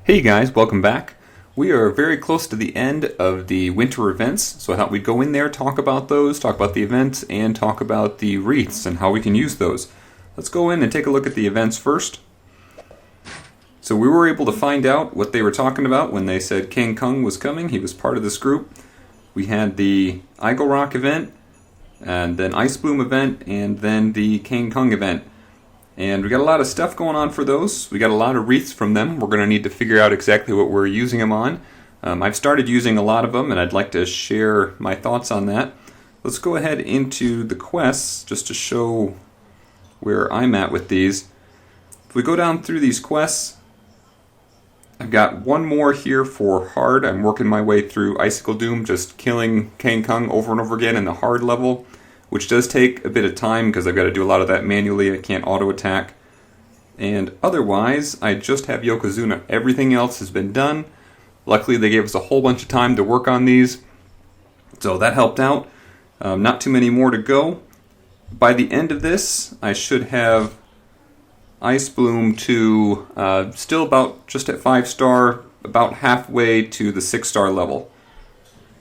Hey guys, welcome back. We are very close to the end of the winter events, so I thought we'd go in there, talk about those, talk about the events, and talk about the wreaths and how we can use those. Let's go in and take a look at the events first. So we were able to find out what they were talking about when they said King Kong was coming. He was part of this group. We had the IGOROK event, and then Ice Bloom event, and then the King Kong event. And we got a lot of stuff going on for those. We got a lot of wreaths from them. We're going to need to figure out exactly what we're using them on. I've started using a lot of them, and I'd like to share my thoughts on that. Let's go ahead into the quests just to show where I'm at with these. If we go down through these quests, I've got one more here for hard. I'm working my way through Icicle Doom, just killing King Kong over and over again in the hard level, which does take a bit of time because I've got to do a lot of that manually. I can't auto-attack. And otherwise, I just have Yokozuna. Everything else has been done. Luckily, they gave us a whole bunch of time to work on these, so that helped out. Not too many more to go. By the end of this, I should have Ice Bloom to still about just at 5-star, about halfway to the 6-star level.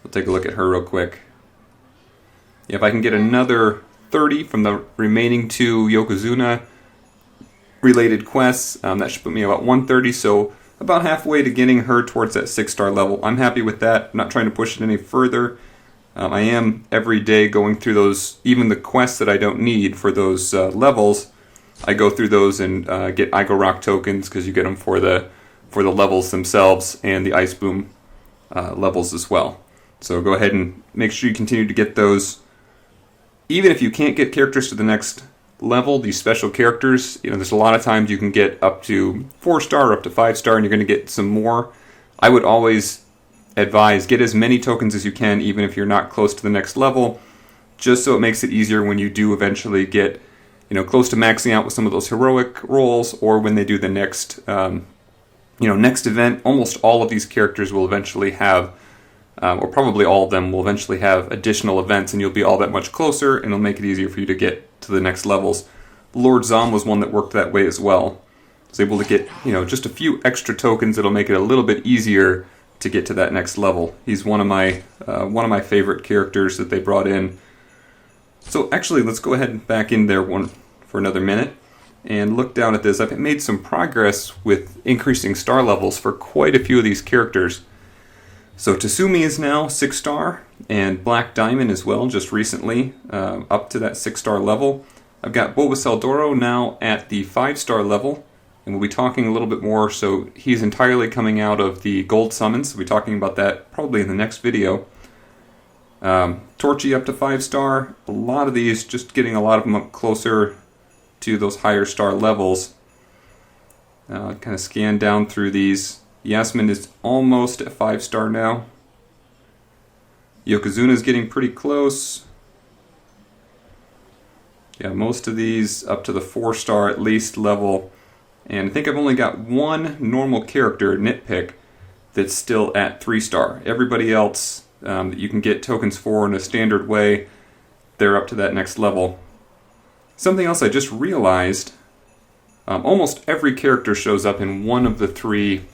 We'll take a look at her real quick. If I can get another 30 from the remaining 2 Yokozuna-related quests, that should put me about 130, so about halfway to getting her towards that 6-star level. I'm happy with that. I'm not trying to push it any further. I am every day going through those, even the quests that I don't need for those levels. I go through those and get IGOROK tokens because you get them for the levels themselves and the Ice Bloom levels as well. So go ahead and make sure you continue to get those. Even if you can't get characters to the next level, these special characters, there's a lot of times you can get up to 4-star or up to 5-star and you're going to get some more. I would always advise get as many tokens as you can, even if you're not close to the next level, just so it makes it easier when you do eventually get close to maxing out with some of those heroic roles, or when they do the next next event. Almost all of these characters will eventually have or probably all of them will eventually have additional events, and you'll be all that much closer, and it'll make it easier for you to get to the next levels. Lord Zom was one that worked that way as well. I was able to get, just a few extra tokens that'll make it a little bit easier to get to that next level. He's one of my favorite characters that they brought in. So actually, let's go ahead and back in there for another minute and look down at this. I've made some progress with increasing star levels for quite a few of these characters. So Tasumi is now 6-star, and Black Diamond as well, just recently, up to that 6-star level. I've got Bovus El Doro now at the 5-star level, and we'll be talking a little bit more. So he's entirely coming out of the gold summons. We'll be talking about that probably in the next video. Torchy up to 5-star. A lot of these, just getting a lot of them up closer to those higher star levels. Kind of scan down through these. Yasmin is almost at 5-star now. Yokozuna is getting pretty close. Yeah, most of these up to the 4-star at least level. And I think I've only got one normal character, Nitpick, that's still at 3-star. Everybody else that you can get tokens for in a standard way, they're up to that next level. Something else I just realized, almost every character shows up in one of the 3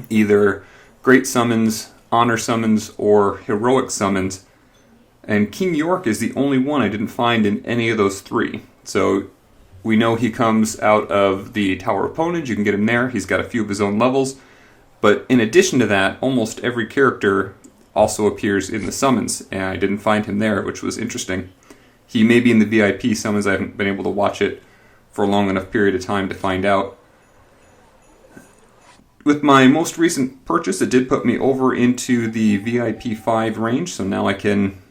either Great Summons, Honor Summons, or Heroic Summons, and King Yorick is the only one I didn't find in any of those 3. So we know he comes out of the Tower of Ponage. You can get him there. He's got a few of his own levels, but in addition to that, almost every character also appears in the summons, and I didn't find him there, which was interesting. He may be in the VIP summons. I haven't been able to watch it for a long enough period of time to find out. With my most recent purchase, it did put me over into the VIP 5 range, so now I can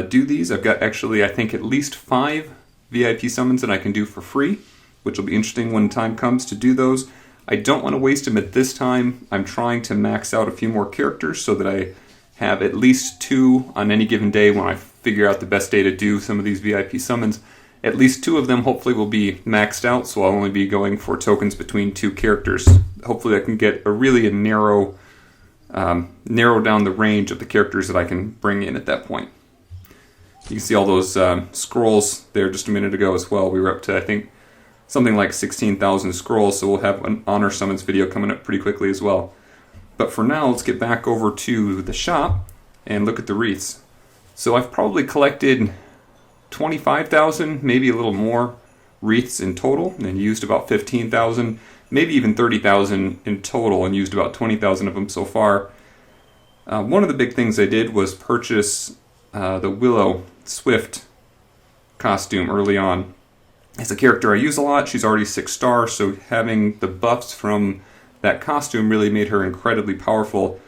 do these. I've got actually, I think, at least 5 VIP summons that I can do for free, which will be interesting when time comes to do those. I don't want to waste them at this time. I'm trying to max out a few more characters so that I have at least 2 on any given day when I figure out the best day to do some of these VIP summons. At least 2 of them hopefully will be maxed out, so I'll only be going for tokens between 2 characters. Hopefully I can get a narrow down the range of the characters that I can bring in at that point. You can see all those scrolls there just a minute ago as well. We were up to, I think, something like 16,000 scrolls, so we'll have an honor summons video coming up pretty quickly as well. But for now, let's get back over to the shop and look at the wreaths. So I've probably collected 25,000, maybe a little more wreaths in total, and used about 15,000, maybe even 30,000 in total, and used about 20,000 of them so far. One of the big things I did was purchase the Willow Swift costume early on. It's a character I use a lot. She's already 6-star, so having the buffs from that costume really made her incredibly powerful.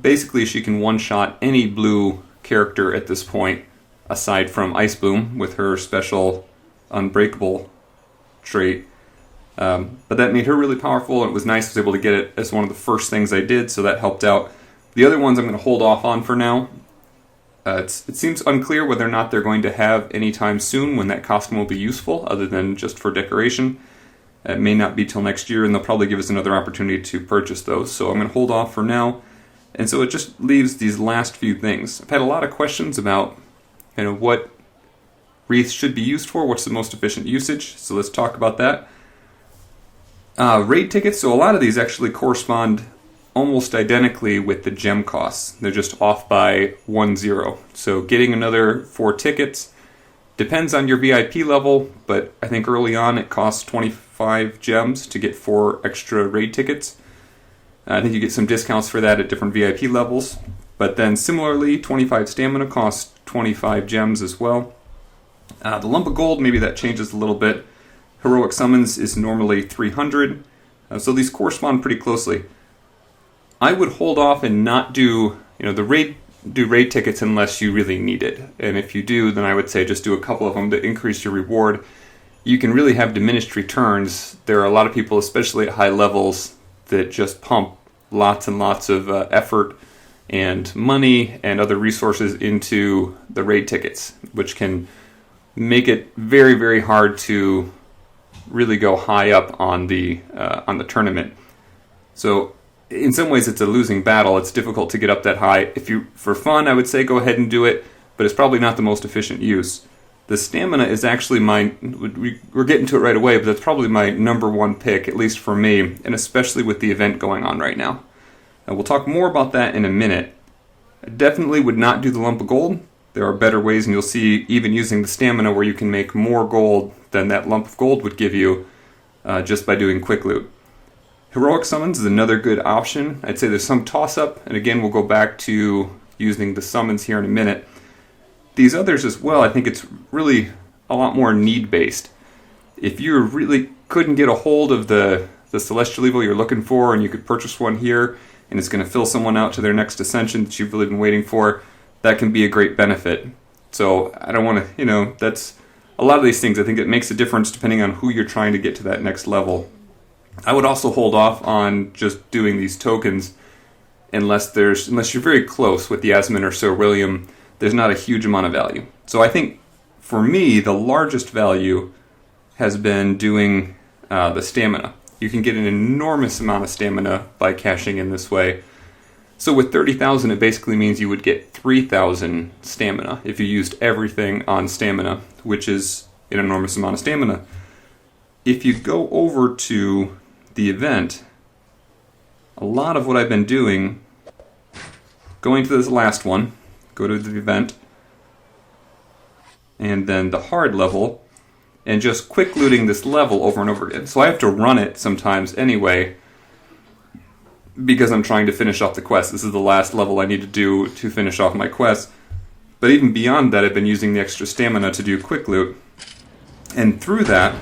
Basically, she can one-shot any blue character at this point, aside from Ice Bloom with her special Unbreakable trait. But that made her really powerful, and it was nice. I was able to get it as one of the first things I did, so that helped out. The other ones I'm going to hold off on for now. It seems unclear whether or not they're going to have anytime soon when that costume will be useful, other than just for decoration. It may not be till next year, and they'll probably give us another opportunity to purchase those. So I'm going to hold off for now. And so it just leaves these last few things. I've had a lot of questions about what wreaths should be used for, what's the most efficient usage. So let's talk about that. Raid tickets, so a lot of these actually correspond almost identically with the gem costs. They're just off by 1-0. So getting another 4 tickets depends on your VIP level, but I think early on it costs 25 gems to get 4 extra raid tickets. I think you get some discounts for that at different VIP levels. But then similarly, 25 stamina costs 25 gems as well. The lump of gold, maybe that changes a little bit. Heroic summons is normally 300. So these correspond pretty closely. I would hold off and not do raid tickets unless you really need it. And if you do, then I would say just do a couple of them to increase your reward. You can really have diminished returns. There are a lot of people, especially at high levels, that just pump lots and lots of effort and money and other resources into the raid tickets, which can make it very, very hard to really go high up on the tournament. So in some ways it's a losing battle. It's difficult to get up that high. For fun, I would say go ahead and do it, but it's probably not the most efficient use. The stamina is actually we're getting to it right away, but that's probably my number one pick, at least for me, and especially with the event going on right now. We'll talk more about that in a minute. I definitely would not do the lump of gold. There are better ways, and you'll see even using the stamina where you can make more gold than that lump of gold would give you just by doing quick loot. Heroic summons is another good option. I'd say there's some toss-up, and again, we'll go back to using the summons here in a minute. These others as well, I think it's really a lot more need-based. If you really couldn't get a hold of the Celestial Evo you're looking for, and you could purchase one here, and it's going to fill someone out to their next ascension that you've really been waiting for, that can be a great benefit. So I don't want to, that's a lot of these things. I think it makes a difference depending on who you're trying to get to that next level. I would also hold off on just doing these tokens unless you're very close with Yasmin or Sir William. There's not a huge amount of value. So I think for me, the largest value has been doing the stamina. You can get an enormous amount of stamina by cashing in this way. So with 30,000, it basically means you would get 3,000 stamina if you used everything on stamina, which is an enormous amount of stamina. If you go over to the event, a lot of what I've been doing, going to this last one, go to the event, and then the hard level, and just quick looting this level over and over again. So I have to run it sometimes anyway, because I'm trying to finish off the quest. This is the last level I need to do to finish off my quest. But even beyond that, I've been using the extra stamina to do quick loot. And through that,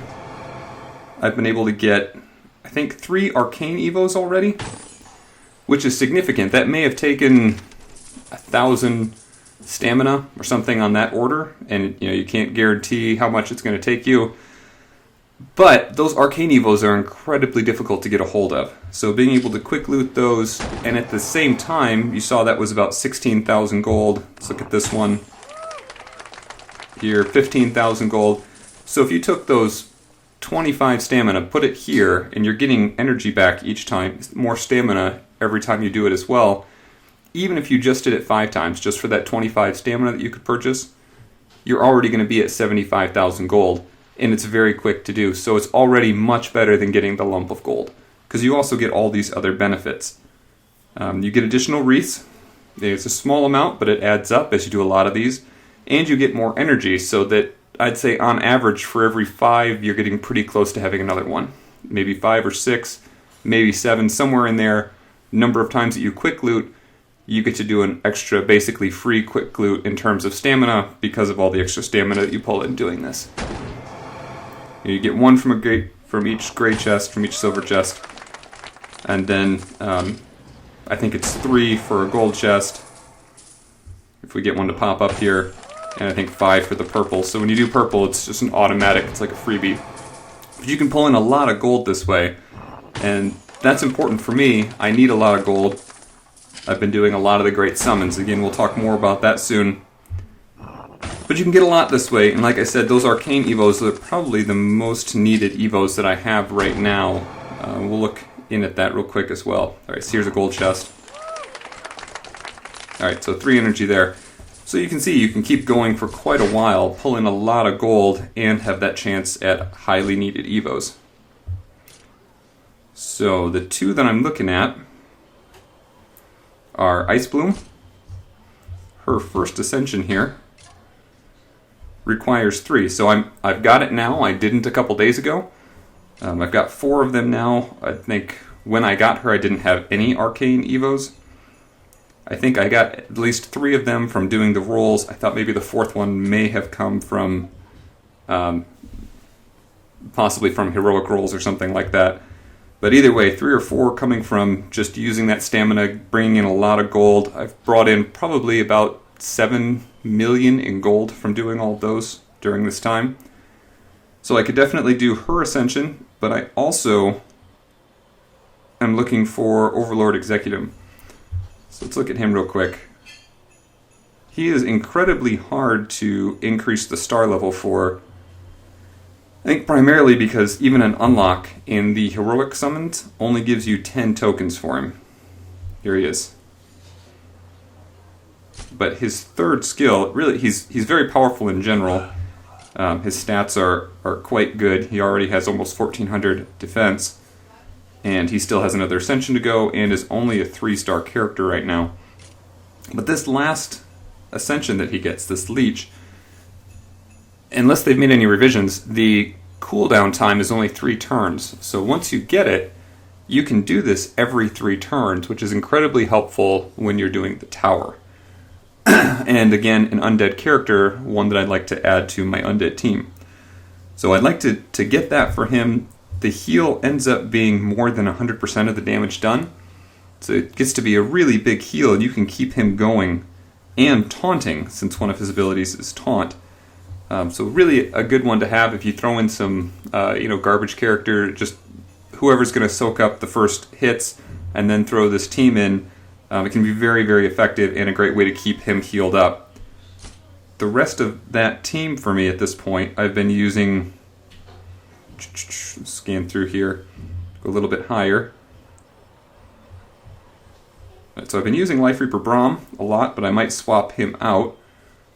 I've been able to get, I think, 3 arcane evos already, which is significant. That may have taken 1,000 stamina or something on that order, and you can't guarantee how much it's going to take you. But those arcane evos are incredibly difficult to get a hold of. So being able to quick loot those, and at the same time, you saw that was about 16,000 gold. Let's look at this one here, 15,000 gold. So if you took those 25 stamina, put it here, and you're getting energy back each time, more stamina every time you do it as well. Even if you just did it 5 times, just for that 25 stamina that you could purchase, you're already going to be at 75,000 gold. and it's very quick to do. So it's already much better than getting the lump of gold, because you also get all these other benefits. You get additional wreaths. It's a small amount, but it adds up as you do a lot of these. And you get more energy, so that I'd say on average for every 5, you're getting pretty close to having another one. Maybe 5 or 6, maybe 7, somewhere in there. Number of times that you quick loot, you get to do an extra, basically free quick loot in terms of stamina because of all the extra stamina that you pull in doing this. You get 1 from each gray chest, from each silver chest, and then I think it's 3 for a gold chest, if we get one to pop up here, and I think 5 for the purple. So when you do purple, it's just an automatic, it's like a freebie. But you can pull in a lot of gold this way, and that's important for me. I need a lot of gold. I've been doing a lot of the great summons. Again, we'll talk more about that soon. But you can get a lot this way, and like I said, those arcane evos are probably the most needed evos that I have right now. We'll look in at that real quick as well. Alright, so here's a gold chest. Alright, so 3 energy there. So you can see you can keep going for quite a while, pull in a lot of gold, and have that chance at highly needed evos. So the 2 that I'm looking at are Ice Bloom. Her first ascension here requires 3. So I've got it now. I didn't a couple days ago. I've got 4 of them now. I think when I got her, I didn't have any arcane evos. I think I got at least 3 of them from doing the rolls. I thought maybe the 4th one may have come from possibly from heroic rolls or something like that. But either way, 3 or 4 coming from just using that stamina, bringing in a lot of gold. I've brought in probably about 7 million in gold from doing all of those during this time. So I could definitely do her ascension, but I also am looking for Overlord Executum. So let's look at him real quick. He is incredibly hard to increase the star level for. I think primarily because even an unlock in the heroic summons only gives you 10 tokens for him. Here he is. But his 3rd skill, really, he's very powerful in general. His stats are quite good. He already has almost 1400 defense. And he still has another ascension to go and is only a 3-star character right now. But this last ascension that he gets, this leech, unless they've made any revisions, the cooldown time is only 3 turns. So once you get it, you can do this every 3 turns, which is incredibly helpful when you're doing the tower. And again, an undead character, one that I'd like to add to my undead team. So I'd like to get that for him. The heal ends up being more than 100% of the damage done. So it gets to be a really big heal, and you can keep him going and taunting, since one of his abilities is taunt. So really a good one to have if you throw in some garbage character, just whoever's going to soak up the first hits and then throw this team in. It can be very, very effective and a great way to keep him healed up. The rest of that team for me at this point, I've been using... Scan through here, go a little bit higher. So I've been using Life Reaper Brom a lot, but I might swap him out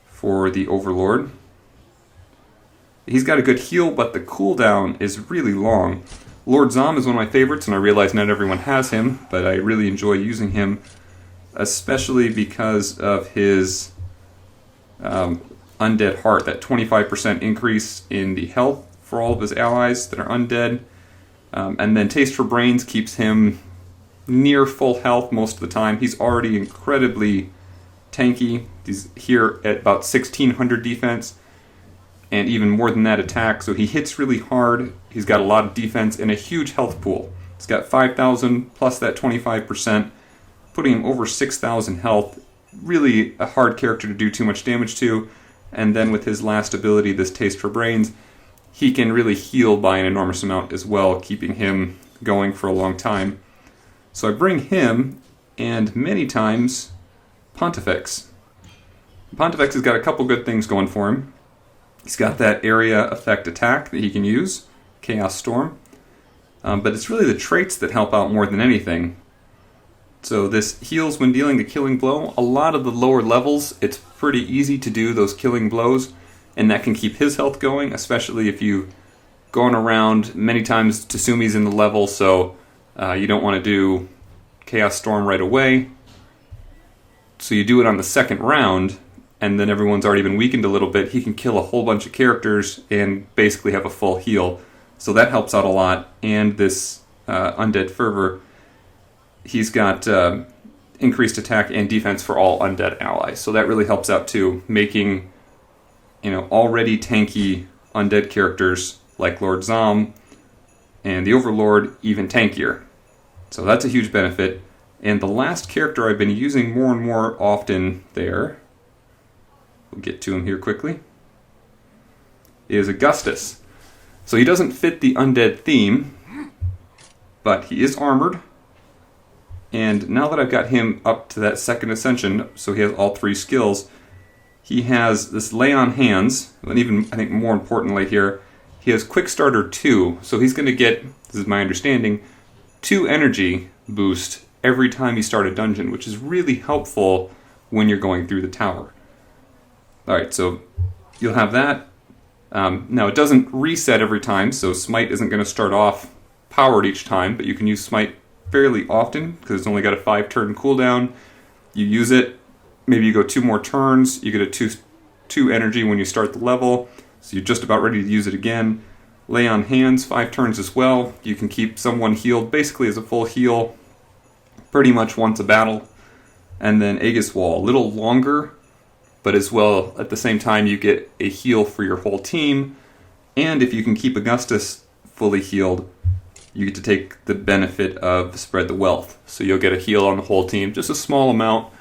for the Overlord. He's got a good heal, but the cooldown is really long. Lord Zom is one of my favorites, and I realize not everyone has him, but I really enjoy using him, especially because of his Undead Heart, that 25% increase in the health for all of his allies that are undead. And then Taste for Brains keeps him near full health most of the time. He's already incredibly tanky. He's here at about 1600 defense, and even more than that attack, so he hits really hard. He's got a lot of defense and a huge health pool. He's got 5,000 plus that 25%, putting him over 6,000 health. Really a hard character to do too much damage to. And then with his last ability, this Taste for Brains, he can really heal by an enormous amount as well, keeping him going for a long time. So I bring him, and many times, Pontifex. Pontifex has got a couple good things going for him. He's got that area effect attack that he can use, Chaos Storm. But it's really the traits that help out more than anything. So this heals when dealing the killing blow. A lot of the lower levels, it's pretty easy to do those killing blows. and that can keep his health going, especially if you've gone around many times. Tsusumi's in the level, so you don't want to do Chaos Storm right away. So you do it on the second round, and then everyone's already been weakened a little bit. He can kill a whole bunch of characters and basically have a full heal. So that helps out a lot. And this Undead Fervor, he's got increased attack and defense for all undead allies. So that really helps out too, making already tanky undead characters like Lord Zom and the Overlord even tankier. So that's a huge benefit. And the last character I've been using more and more often there, we'll get to him here quickly, is Augustus. So he doesn't fit the undead theme, but he is armored. And now that I've got him up to that second ascension, so he has all 3 skills, he has this Lay on Hands, and even, I think more importantly here, he has Quick Starter 2. So he's going to get, this is my understanding, 2 energy boost every time you start a dungeon, which is really helpful when you're going through the tower. Alright, so you'll have that. Now it doesn't reset every time, so Smite isn't going to start off powered each time, but you can use Smite fairly often, because it's only got a 5-turn cooldown. You use it, maybe you go 2 more turns, you get a 2 energy when you start the level, so you're just about ready to use it again. Lay on Hands, 5 turns as well. You can keep someone healed basically as a full heal pretty much once a battle. And then Aegis Wall, a little longer, but as well at the same time you get a heal for your whole team. And if you can keep Augustus fully healed, you get to take the benefit of Spread the Wealth. So you'll get a heal on the whole team, just a small amount,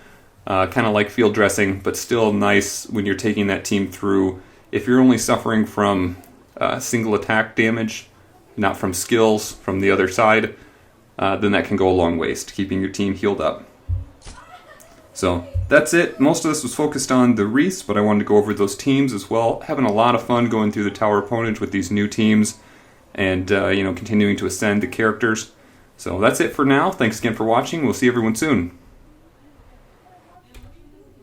kind of like field dressing, but still nice when you're taking that team through. If you're only suffering from single attack damage, not from skills from the other side, then that can go a long ways to keeping your team healed up. So that's it. Most of this was focused on the Wreaths, but I wanted to go over those teams as well. Having a lot of fun going through the Tower Opponent with these new teams and continuing to ascend the characters. So that's it for now. Thanks again for watching. We'll see everyone soon.